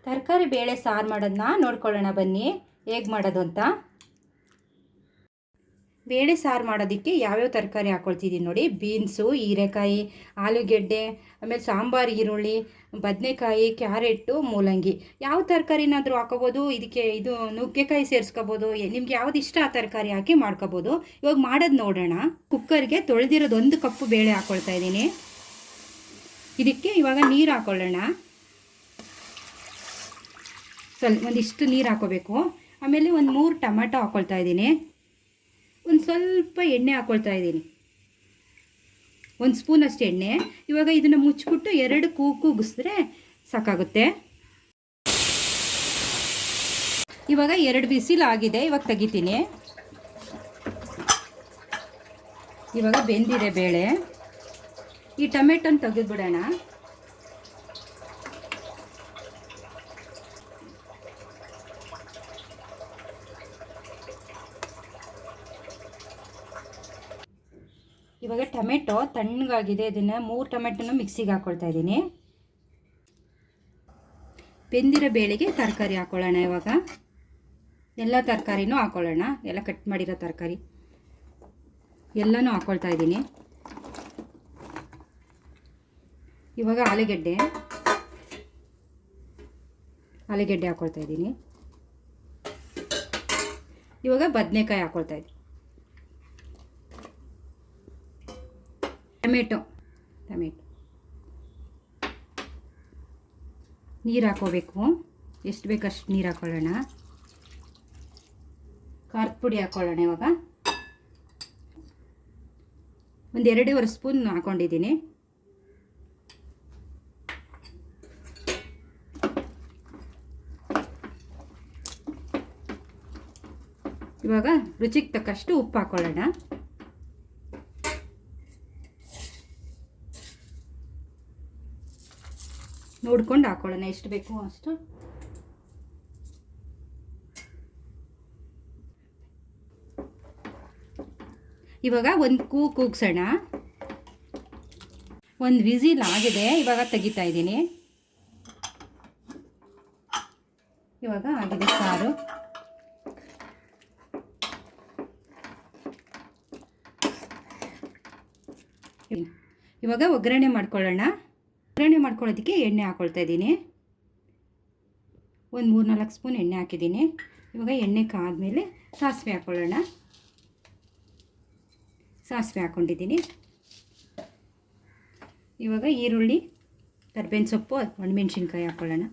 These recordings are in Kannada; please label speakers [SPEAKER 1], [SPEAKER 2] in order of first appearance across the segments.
[SPEAKER 1] ತರಕಾರಿ ಬೇಳೆ ಸಾರು ಮಾಡೋದನ್ನ ನೋಡ್ಕೊಳ್ಳೋಣ ಬನ್ನಿ, ಹೇಗೆ ಮಾಡೋದು ಅಂತ. ಬೇಳೆ ಸಾರು ಮಾಡೋದಕ್ಕೆ ಯಾವ್ಯಾವ ತರಕಾರಿ ಹಾಕ್ಕೊಳ್ತಿದ್ದೀನಿ ನೋಡಿ. ಬೀನ್ಸು, ಹೀರೆಕಾಯಿ, ಆಲೂಗೆಡ್ಡೆ, ಆಮೇಲೆ ಸಾಂಬಾರು ಈರುಳ್ಳಿ, ಬದನೆಕಾಯಿ, ಕ್ಯಾರೆಟು, ಮೂಲಂಗಿ. ಯಾವ ತರಕಾರಿನಾದರೂ ಹಾಕೋಬೋದು. ಇದಕ್ಕೆ ಇದು ನುಗ್ಗೆಕಾಯಿ ಸೇರಿಸ್ಕೋಬೋದು. ನಿಮ್ಗೆ ಯಾವ್ದು ಇಷ್ಟ ಆ ತರಕಾರಿ ಹಾಕಿ ಮಾಡ್ಕೋಬೋದು. ಇವಾಗ ಮಾಡೋದು ನೋಡೋಣ. ಕುಕ್ಕರ್ಗೆ ತೊಳೆದಿರೋದು 1 ಕಪ್ಪು ಬೇಳೆ ಹಾಕ್ಕೊಳ್ತಾ ಇದ್ದೀನಿ. ಇದಕ್ಕೆ ಇವಾಗ ನೀರು ಹಾಕ್ಕೊಳ್ಳೋಣ. ಒಂದಿಷ್ಟು ನೀರು ಹಾಕೋಬೇಕು. ಆಮೇಲೆ ಒಂದು 3 ಟೊಮೆಟೊ ಹಾಕ್ಕೊಳ್ತಾ ಇದ್ದೀನಿ. ಒಂದು ಸ್ವಲ್ಪ ಎಣ್ಣೆ ಹಾಕ್ಕೊಳ್ತಾ ಇದ್ದೀನಿ, 1 ಸ್ಪೂನಷ್ಟು ಎಣ್ಣೆ. ಇವಾಗ ಇದನ್ನು ಮುಚ್ಚಿಬಿಟ್ಟು 2 ಕೂಗಿಸಿದ್ರೆ ಸಾಕಾಗುತ್ತೆ. ಇವಾಗ 2 ಬಿಸಿಲು ಆಗಿದೆ. ಇವಾಗ ತೆಗಿತೀನಿ. ಇವಾಗ ಬೆಂದಿದೆ ಬೇಳೆ. ಈ ಟೊಮೆಟೊನ ತೆಗೆದುಬಿಡೋಣ. ಇವಾಗ ಟೊಮೆಟೊ ತಣ್ಣಗಾಗಿದೆ. ಇದನ್ನು 3 ಟೊಮೆಟೊನ ಮಿಕ್ಸಿಗೆ ಹಾಕ್ಕೊಳ್ತಾ ಇದ್ದೀನಿ. ಬೆಂದಿರೋ ಬೇಳೆಗೆ ತರಕಾರಿ ಹಾಕ್ಕೊಳ್ಳೋಣ. ಇವಾಗ ಎಲ್ಲ ತರಕಾರಿನೂ ಹಾಕ್ಕೊಳ್ಳೋಣ. ಎಲ್ಲ ಕಟ್ ಮಾಡಿರೋ ತರಕಾರಿ ಎಲ್ಲನೂ ಹಾಕ್ಕೊಳ್ತಾ ಇದ್ದೀನಿ. ಇವಾಗ ಆಲೂಗೆಡ್ಡೆ ಹಾಕ್ಕೊಳ್ತಾ ಇದ್ದೀನಿ. ಇವಾಗ ಬದನೆಕಾಯಿ ಹಾಕ್ಕೊಳ್ತಾ ಇದ್ದೀನಿ. ಟೊಮೆಟೊ ನೀರು ಹಾಕೋಬೇಕು. ಎಷ್ಟು ಬೇಕಷ್ಟು ನೀರು ಹಾಕ್ಕೊಳ್ಳೋಣ. ಖಾರದ ಪುಡಿ ಹಾಕ್ಕೊಳ್ಳೋಣ. ಇವಾಗ ಒಂದು 2.5 ಸ್ಪೂನ್ ಹಾಕ್ಕೊಂಡಿದ್ದೀನಿ. ಇವಾಗ ರುಚಿಗೆ ತಕ್ಕಷ್ಟು ಉಪ್ಪು ಹಾಕ್ಕೊಳ್ಳೋಣ. ನೋಡ್ಕೊಂಡು ಹಾಕ್ಕೊಳ್ಳೋಣ ಎಷ್ಟು ಬೇಕು ಅಷ್ಟು. ಇವಾಗ ಒಂದು ಕೂಗ್ಸೋಣ. 1 ವಿಸಿಲ್ ಆಗಿದೆ. ಇವಾಗ ತೆಗಿತಾ ಇದ್ದೀನಿ. ಇವಾಗ ಆಗಿದೆ ಸಾರು. ಇವಾಗ ಒಗ್ಗರಣೆ ಮಾಡ್ಕೊಳ್ಳೋಣ. ಒಗ್ಗರಣೆ ಮಾಡ್ಕೊಳ್ಳೋದಕ್ಕೆ ಎಣ್ಣೆ ಹಾಕ್ಕೊಳ್ತಾ ಇದ್ದೀನಿ. ಒಂದು 3-4 ಸ್ಪೂನ್ ಎಣ್ಣೆ ಹಾಕಿದ್ದೀನಿ. ಇವಾಗ ಎಣ್ಣೆ ಕಾದ್ಮೇಲೆ ಸಾಸಿವೆ ಹಾಕ್ಕೊಳ್ಳೋಣ. ಸಾಸಿವೆ ಹಾಕ್ಕೊಂಡಿದ್ದೀನಿ. ಇವಾಗ ಈರುಳ್ಳಿ, ಕರಿಬೇವಿನ ಸೊಪ್ಪು, ಒಣಮೆಣಸಿನ್ಕಾಯಿ ಹಾಕ್ಕೊಳ್ಳೋಣ.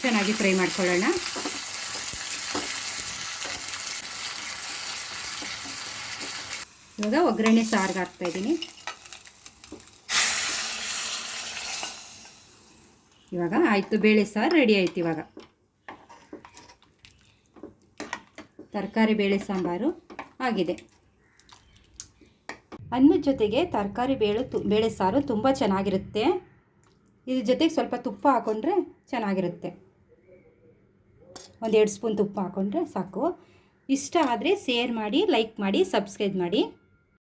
[SPEAKER 1] ಚೆನ್ನಾಗಿ ಫ್ರೈ ಮಾಡ್ಕೊಳ್ಳೋಣ. ಇವಾಗ ಒಗ್ಗರಣೆ ಸಾರಿಗೆ ಹಾಕ್ತಾ ಇದ್ದೀನಿ. ಇವಾಗ ಆಯಿತು, ಬೇಳೆ ಸಾರು ರೆಡಿ ಆಯಿತು. ಇವಾಗ ತರಕಾರಿ ಬೇಳೆ ಸಾಂಬಾರು ಆಗಿದೆ. ಅನ್ನದ ಜೊತೆಗೆ ತರಕಾರಿ ಬೇಳೆ ಸಾರು ತುಂಬ ಚೆನ್ನಾಗಿರುತ್ತೆ. ಇದ್ರ ಜೊತೆಗೆ ಸ್ವಲ್ಪ ತುಪ್ಪ ಹಾಕ್ಕೊಂಡ್ರೆ ಚೆನ್ನಾಗಿರುತ್ತೆ. 1-2 ಸ್ಪೂನ್ ತುಪ್ಪ ಹಾಕ್ಕೊಂಡ್ರೆ ಸಾಕು. ಇಷ್ಟ ಆದರೆ ಶೇರ್ ಮಾಡಿ, ಲೈಕ್ ಮಾಡಿ, ಸಬ್ಸ್ಕ್ರೈಬ್ ಮಾಡಿ.